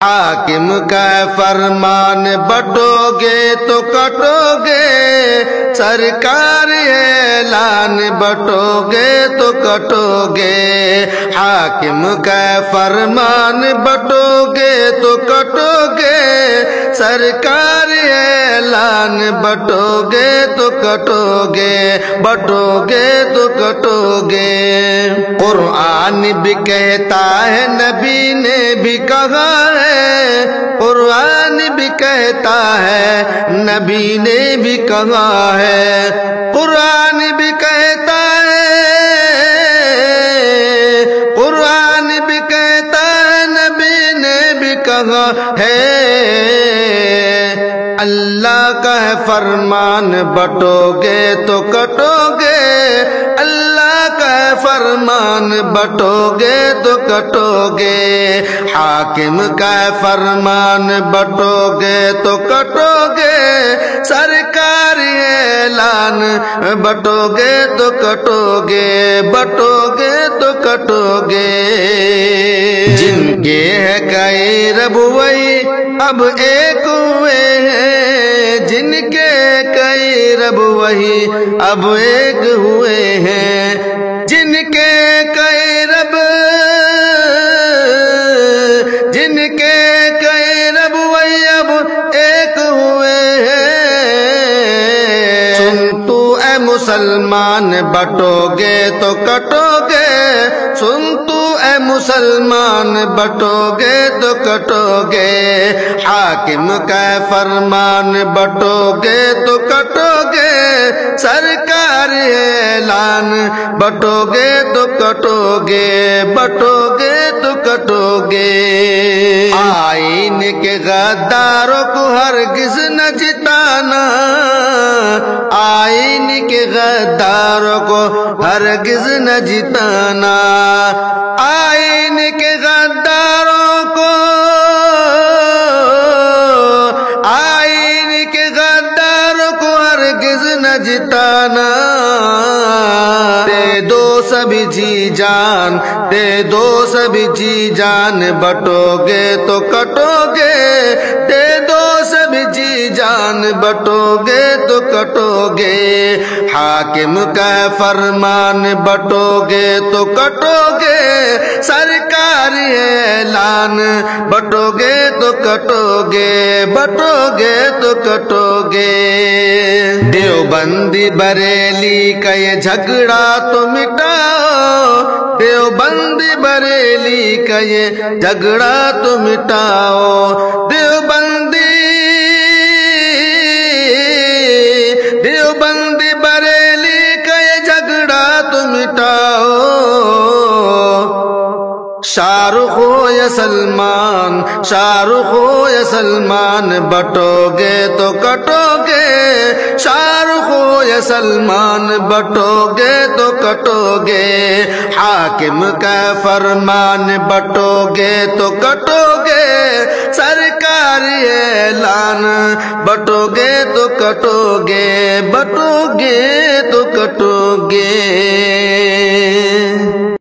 حاکم کا فرمان بٹو گے تو کٹو گے، سرکار اعلان بٹو گے تو کٹو گے، حاکم کا فرمان بٹو گے تو کٹو گے، سرکار اعلان بٹو گے تو کٹو گے، بٹو گے تو کٹو گے۔ قرآن بھی کہتا ہے، نبی نے بھی کہا ہے، قرآن بھی کہتا ہے، نبی نے بھی کہا ہے، قرآن بھی کہتا ہے، قرآن بھی کہتا ہے، نبی نے بھی کہا ہے، اللہ کا ہے فرمان بٹو گے تو کٹو گے، اللہ کا ہے فرمان بٹو گے تو کٹو گے، حاکم کا ہے فرمان بٹو گے تو کٹو گے، سرکار اعلان بٹو گے تو کٹو گے، بٹو گے تو کٹو گے۔ جن کے ہے کئی رب وہی اب ایک ہوئے ہیں، جن کے کئی رب وہی اب ایک ہوئے ہیں، جن کے کئی رب، جن کے کئی رب وہی اب ایک ہوئے ہیں۔ سن تو اے مسلمان بٹو گے تو کٹو گے، سن تو اے مسلمان بٹو گے تو کٹو گے، حاکم کا فرمان بٹو گے تو کٹو گے، سرکار اعلان بٹو گے تو کٹو گے، بٹو گے تو کٹو گے۔ آئین کے غداروں کو ہرگز نہ جتانا، آئین کے غداروں کو ہرگز نہ جتانا، آئین کے غداروں کو، آئین کے غداروں کو ہرگز نہ جتانا، دے دو سبھی جی جان، دے دو سبھی جی جان بٹو گے تو کٹو گے، دے دو سبھی جی جان بٹو گے تو کٹو گے، حاکم کا فرمان بٹو گے تو کٹو گے، سرکار اعلان بٹو گے تو کٹو گے، بٹو گے تو کٹو گے۔ دیوبندی بریلی کا یہ جھگڑا تو مٹاؤ، دیوبندی بریلی کا یہ جھگڑا تو مٹاؤ، دیوبندی، دیوبندی بریلی کا یہ جھگڑا تو مٹاؤ، شاہ رخ ہو یا سلمان، شاہ رخ ہو یا سلمان بٹو گے تو کٹو گے، شاہ رخ ہو یا سلمان بٹو گے تو کٹو گے، حاکم کا فرمان بٹو گے تو کٹو گے، سرکار اعلان بٹو گے تو کٹو گے، بٹو گے تو کٹو گے۔